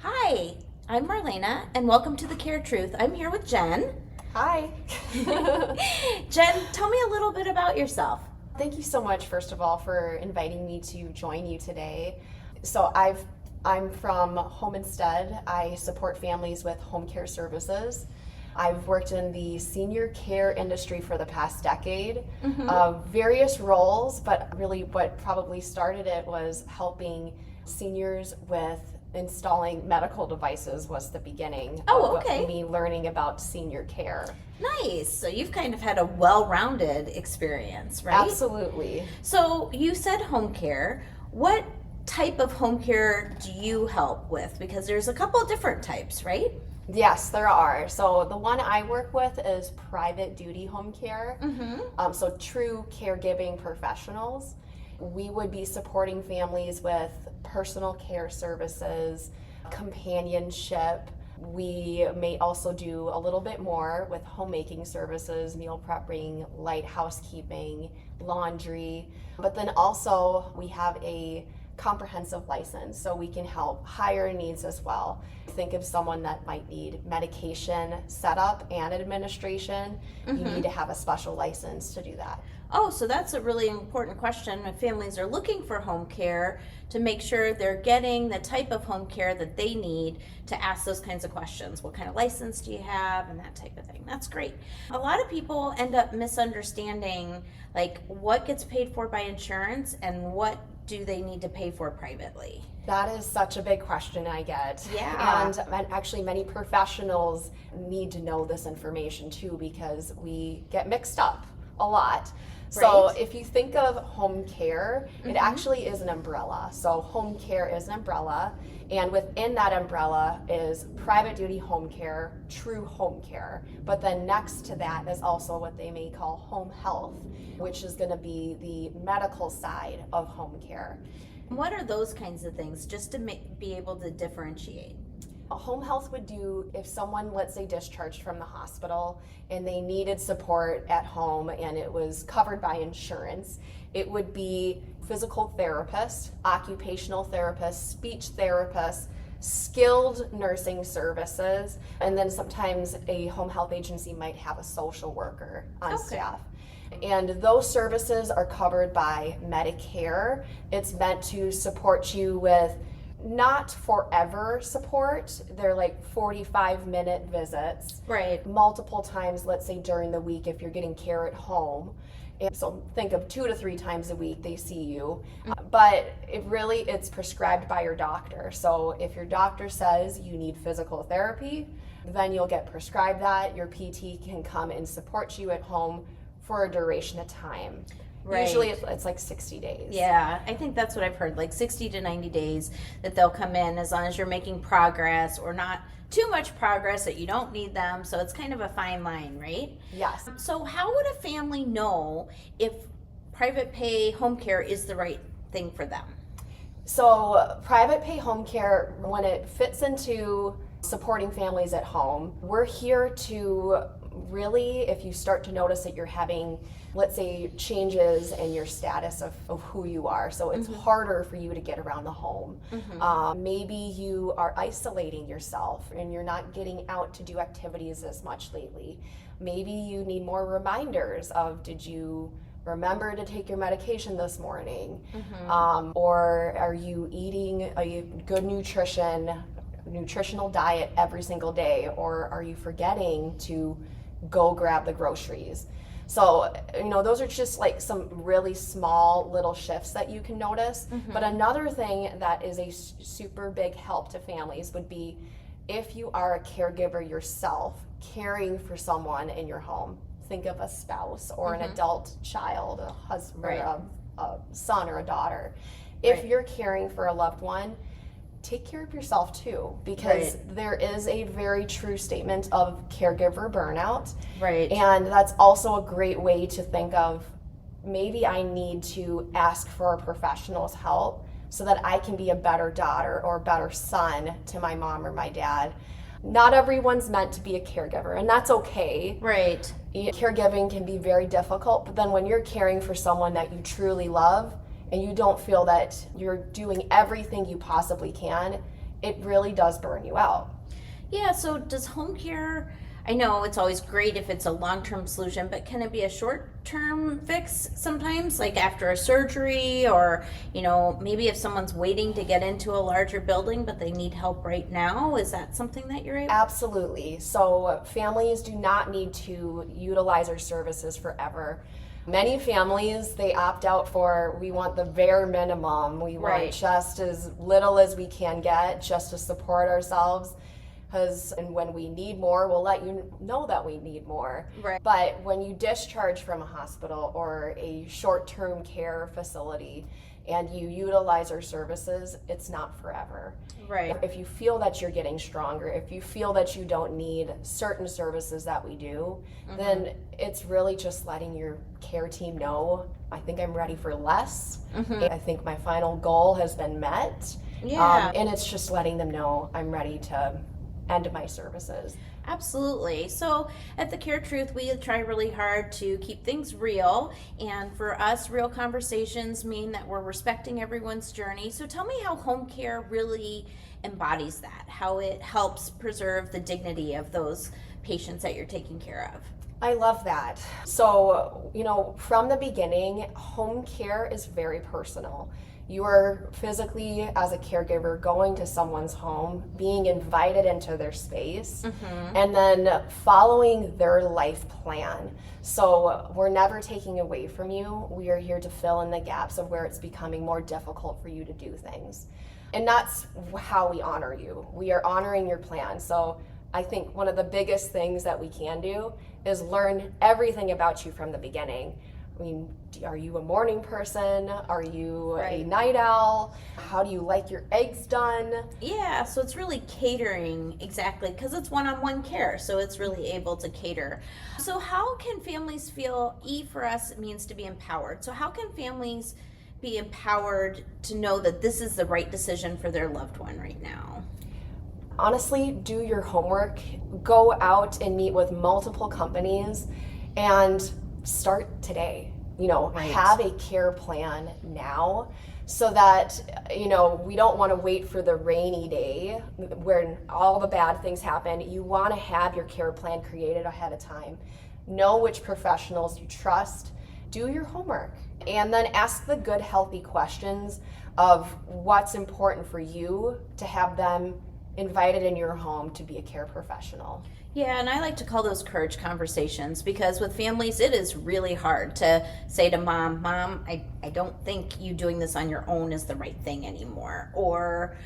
Hi, I'm Marlena, and welcome to The Care Truth. I'm here with Jen. Hi. Jen, tell me a little bit about yourself. Thank you so much, first of all, for inviting me to join you today. I'm from Homestead. I support families with home care services. I've worked in the senior care industry for the past decade, various roles, but really what probably started it was helping seniors with installing medical devices was the beginning Oh, of okay. me learning about senior care. Nice. So you've kind of had a well-rounded experience, right? Absolutely. So you said home care. What type of home care do you help with? Because there's a couple of different types, right? Yes, there are. So the one I work with is private duty home care. So true caregiving professionals. We would be supporting families with personal care services, companionship. We may also do a little bit more with homemaking services, meal prepping, light housekeeping, laundry. But then also we have a comprehensive license, so we can help higher needs as well. Think of someone that might need medication setup and administration. You need to have a special license to do that. Oh, so that's a really important question when families are looking for home care, to make sure they're getting the type of home care that they need, to ask those kinds of questions. What kind of license do you have, and that type of thing. That's great. A lot of people end up misunderstanding like what gets paid for by insurance and what do they need to pay for privately. That is such a big question I get. Yeah. And actually many professionals need to know this information too, because we get mixed up a lot. So Right. if you think of home care, it actually is an umbrella. So home care is an umbrella, and within that umbrella is private duty home care, true home care. But then next to that is also what they may call home health, which is going to be the medical side of home care. What are those kinds of things, just to be able to differentiate? A home health would do if someone, let's say, discharged from the hospital and they needed support at home and it was covered by insurance. It would be physical therapists, occupational therapists, speech therapists, skilled nursing services, and then sometimes a home health agency might have a social worker on staff. And those services are covered by Medicare. It's meant to support you with not forever support. They're like 45-minute visits. Right. Multiple times, let's say during the week if you're getting care at home. And so think of 2 to 3 times a week they see you. But it's prescribed by your doctor. So if your doctor says you need physical therapy, then you'll get prescribed that. Your PT can come and support you at home for a duration of time. Right. Usually it's like 60 days. Yeah, I think that's what I've heard, like 60 to 90 days that they'll come in, as long as you're making progress or not too much progress that you don't need them. So it's kind of a fine line, right? Yes. So how would a family know if private pay home care is the right thing for them? So private pay home care, when it fits into supporting families at home, we're here to really, if you start to notice that you're having, let's say, changes in your status of who you are, so it's harder for you to get around the home. Maybe you are isolating yourself and you're not getting out to do activities as much lately. Maybe you need more reminders of, did you remember to take your medication this morning? Or are you eating a good nutritional diet every single day? Or are you forgetting to go grab the groceries? So, those are just like some really small little shifts that you can notice. But another thing that is a super big help to families would be if you are a caregiver yourself, caring for someone in your home. Think of a spouse or an adult child, a husband, or a son or a daughter. If you're caring for a loved one, take care of yourself too, because there is a very true statement of caregiver burnout. Right. And that's also a great way to think of, maybe I need to ask for a professional's help so that I can be a better daughter or a better son to my mom or my dad. Not everyone's meant to be a caregiver, and that's okay. Right. Caregiving can be very difficult, but then when you're caring for someone that you truly love and you don't feel that you're doing everything you possibly can, it really does burn you out. Yeah, so does home care, I know it's always great if it's a long-term solution, but can it be a short-term fix sometimes, like after a surgery, or, maybe if someone's waiting to get into a larger building, but they need help right now? Is that something that you're able? Absolutely. So families do not need to utilize our services forever. Many families, they opt out for, we want the bare minimum. We want Right. just as little as we can get just to support ourselves. And when we need more, we'll let you know that we need more. Right. But when you discharge from a hospital or a short-term care facility and you utilize our services, it's not forever. Right. If you feel that you're getting stronger, if you feel that you don't need certain services that we do, then it's really just letting your care team know, I think I'm ready for less. I think my final goal has been met. Yeah. And it's just letting them know I'm ready to end my services. Absolutely. So at The Care Truth, we try really hard to keep things real. And for us, real conversations mean that we're respecting everyone's journey. So tell me how home care really embodies that, how it helps preserve the dignity of those patients that you're taking care of. I love that. So, from the beginning, home care is very personal. You are physically, as a caregiver, going to someone's home, being invited into their space, and then following their life plan. So we're never taking away from you. We are here to fill in the gaps of where it's becoming more difficult for you to do things. And that's how we honor you. We are honoring your plan. So I think one of the biggest things that we can do is learn everything about you from the beginning. I mean, are you a morning person? Are you a night owl? How do you like your eggs done? Yeah, so it's really catering, exactly, because it's one-on-one care, so it's really able to cater. So how can families feel, E for us means to be empowered, so how can families be empowered to know that this is the right decision for their loved one right now? Honestly, do your homework. Go out and meet with multiple companies and start today. Have a care plan now so that, we don't want to wait for the rainy day when all the bad things happen. You want to have your care plan created ahead of time. Know which professionals you trust. Do your homework. And then ask the good, healthy questions of what's important for you to have them invited in your home to be a care professional. Yeah, and I like to call those courage conversations because with families, it is really hard to say to Mom, I don't think you doing this on your own is the right thing anymore. Or,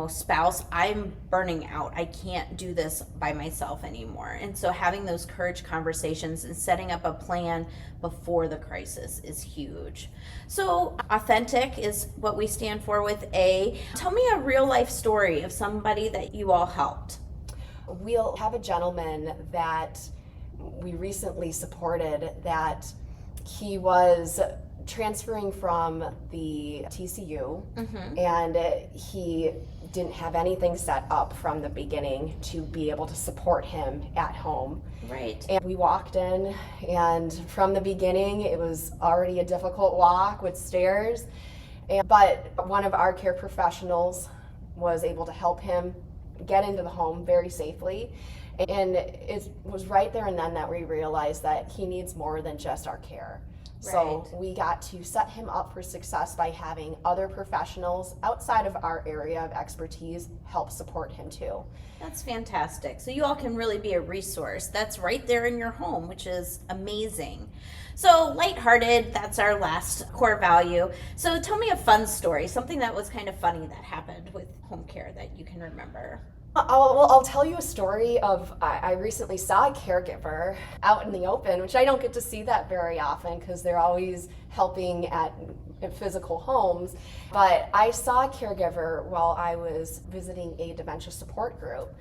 spouse, I'm burning out. I can't do this by myself anymore. And so having those courage conversations and setting up a plan before the crisis is huge. So authentic is what we stand for with A. Tell me a real life story of somebody that you all helped. We'll have a gentleman that we recently supported that he was transferring from the TCU and he didn't have anything set up from the beginning to be able to support him at home. Right. And we walked in, and from the beginning it was already a difficult walk with stairs, but one of our care professionals was able to help him get into the home very safely. And it was right there and then that we realized that he needs more than just our care. So we got to set him up for success by having other professionals outside of our area of expertise help support him too. That's fantastic. So you all can really be a resource. That's right there in your home, which is amazing. So lighthearted, that's our last core value. So tell me a fun story, something that was kind of funny that happened with home care that you can remember. I'll tell you a story of, I recently saw a caregiver out in the open, which I don't get to see that very often because they're always helping at physical homes. But I saw a caregiver while I was visiting a dementia support group.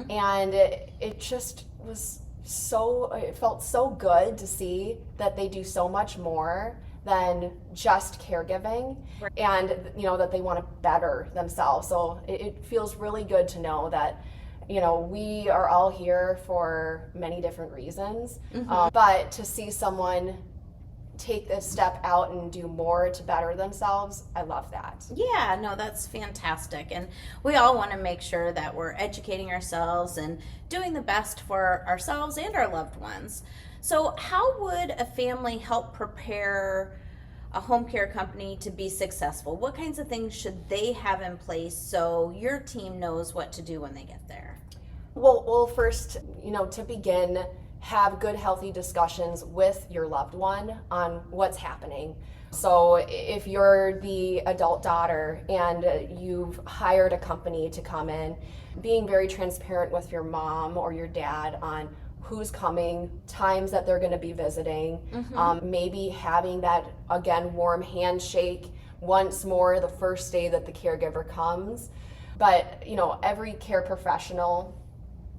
And it just was it felt so good to see that they do so much more than just caregiving, and that they want to better themselves. So it feels really good to know that we are all here for many different reasons, but to see someone take this step out and do more to better themselves, I love that. Yeah, no, that's fantastic. And we all want to make sure that we're educating ourselves and doing the best for ourselves and our loved ones. So, how would a family help prepare a home care company to be successful? What kinds of things should they have in place so your team knows what to do when they get there? Well, first, to begin, have good, healthy discussions with your loved one on what's happening. So if you're the adult daughter and you've hired a company to come in, being very transparent with your mom or your dad on who's coming, times that they're going to be visiting, maybe having that, again, warm handshake once more the first day that the caregiver comes. But, every care professional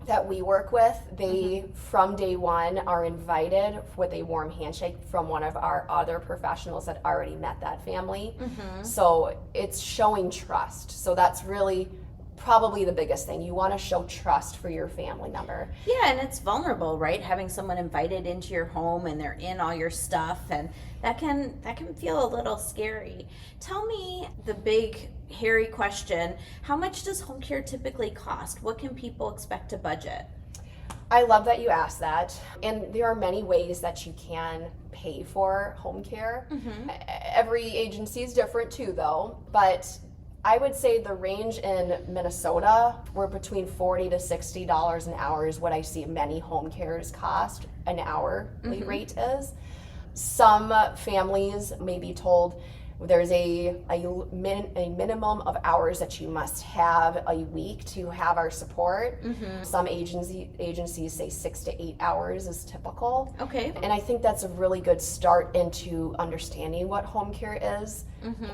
that we work with, they from day one are invited with a warm handshake from one of our other professionals that already met that family. So it's showing trust. So that's really probably the biggest thing. You want to show trust for your family member. Yeah, and it's vulnerable, right? Having someone invited into your home and they're in all your stuff, and that can feel a little scary. Tell me the big hairy question, how much does home care typically cost? What can people expect to budget? I love that you asked that. And there are many ways that you can pay for home care. Every agency is different too, though. But I would say the range in Minnesota, we're between $40 to $60 an hour is what I see many home cares cost an hourly rate is. Some families may be told there's a minimum of hours that you must have a week to have our support. Some agencies say 6 to 8 hours is typical. Okay. And I think that's a really good start into understanding what home care is,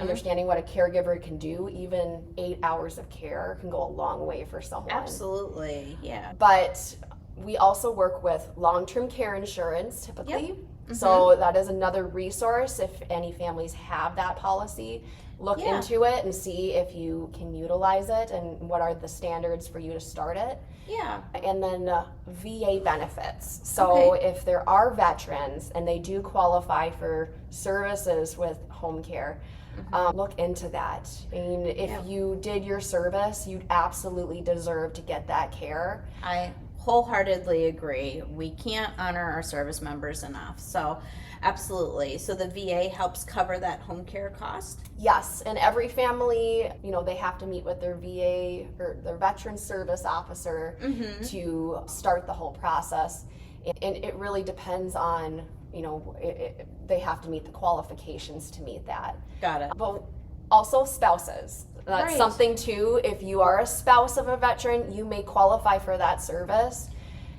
understanding what a caregiver can do. Even 8 hours of care can go a long way for someone. Absolutely, yeah. But we also work with long-term care insurance typically. So that is another resource if any families have that policy. Look into it and see if you can utilize it and what are the standards for you to start it. Yeah. And then VA benefits. So if there are veterans and they do qualify for services with home care, look into that. I mean, if you did your service, you'd absolutely deserve to get that care. I wholeheartedly agree. We can't honor our service members enough. So absolutely. So the VA helps cover that home care cost? Yes, and every family, they have to meet with their VA or their veteran service officer to start the whole process. And it really depends on, they have to meet the qualifications to meet that. Got it. But also spouses. That's something too. If you are a spouse of a veteran, you may qualify for that service.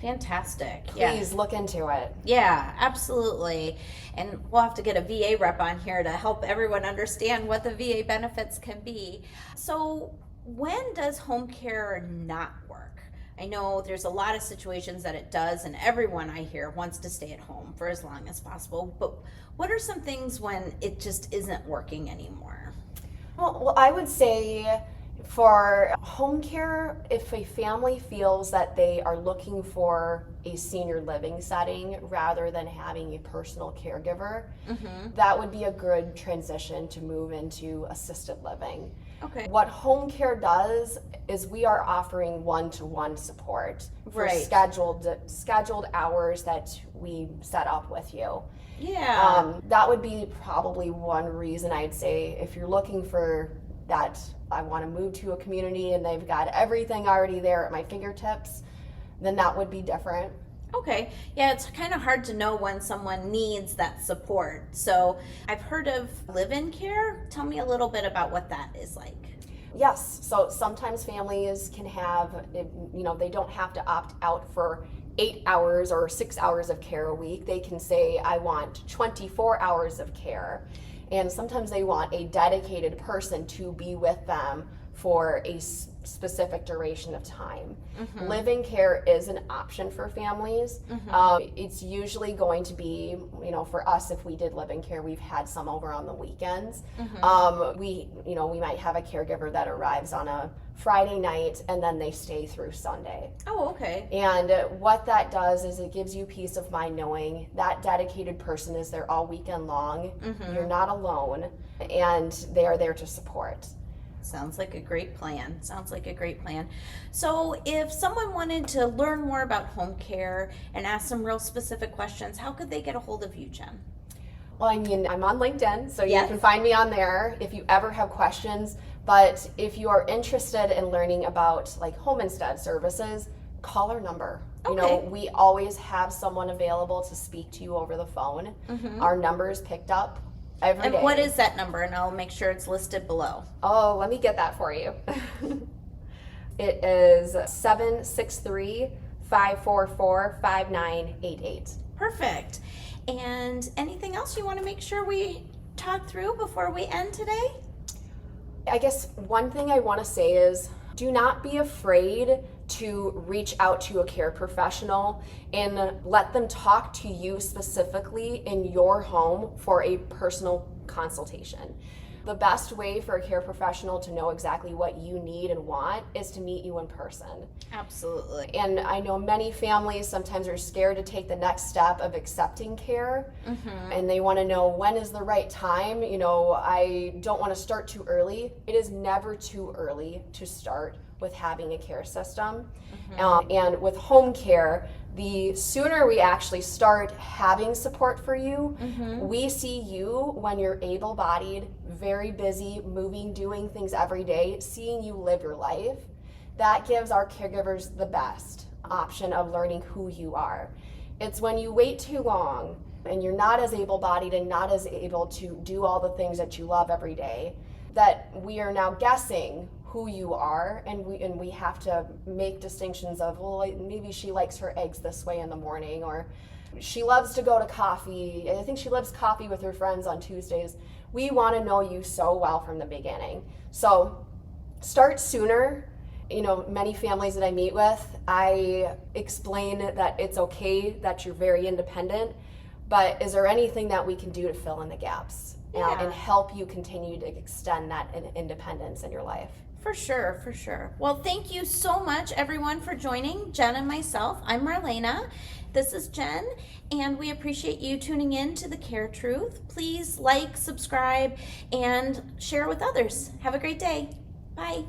Fantastic. Please look into it. Yeah, absolutely. And we'll have to get a VA rep on here to help everyone understand what the VA benefits can be. So when does home care not work? I know there's a lot of situations that it does, and everyone I hear wants to stay at home for as long as possible. But what are some things when it just isn't working anymore? Well, I would say for home care, if a family feels that they are looking for a senior living setting rather than having a personal caregiver, that would be a good transition to move into assisted living. Okay. What home care does is we are offering one-to-one support for scheduled hours that we set up with you. Yeah. That would be probably one reason I'd say if you're looking for that, I want to move to a community and they've got everything already there at my fingertips, then that would be different. Okay. Yeah, it's kind of hard to know when someone needs that support. So I've heard of live-in care. Tell me a little bit about what that is like. Yes. So sometimes families can have, they don't have to opt out for 8 hours or 6 hours of care a week. They can say, I want 24 hours of care. And sometimes they want a dedicated person to be with them for a specific duration of time. Live-in care is an option for families. It's usually going to be, for us, if we did live-in care, we've had some over on the weekends. We might have a caregiver that arrives on a Friday night, and then they stay through Sunday. Oh, okay. And what that does is it gives you peace of mind knowing that dedicated person is there all weekend long. You're not alone, and they are there to support. Sounds like a great plan. So if someone wanted to learn more about home care and ask some real specific questions, how could they get a hold of you, Jen? Well, I mean, I'm on LinkedIn, so Yes. you can find me on there if you ever have questions. But if you are interested in learning about like home instead services, call our number. You know, Okay. we always have someone available to speak to you over the phone. Our number is picked up every day. And what is that number? And I'll make sure it's listed below. Oh, let me get that for you. It is 763-544-5988. Perfect. And anything else you want to make sure we talk through before we end today? I guess one thing I want to say is do not be afraid to reach out to a care professional and let them talk to you specifically in your home for a personal consultation. The best way for a care professional to know exactly what you need and want is to meet you in person. Absolutely. And I know many families sometimes are scared to take the next step of accepting care, and they want to know when is the right time. You know, I don't want to start too early. It is never too early to start with having a care system. And with home care, the sooner we actually start having support for you, we see you when you're able-bodied, very busy, moving, doing things every day, seeing you live your life. That gives our caregivers the best option of learning who you are. It's when you wait too long and you're not as able-bodied and not as able to do all the things that you love every day that we are now guessing who you are, and we have to make distinctions of, well, maybe she likes her eggs this way in the morning, or she loves to go to coffee. I think she loves coffee with her friends on Tuesdays. We want to know you so well from the beginning. So start sooner. You know, many families that I meet with, I explain that it's okay that you're very independent, but is there anything that we can do to fill in the gaps and help you continue to extend that independence in your life? For sure, for sure. Well, thank you so much, everyone, for joining Jen and myself. I'm Marlena. This is Jen, and we appreciate you tuning in to The Care Truth. Please like, subscribe, and share with others. Have a great day. Bye.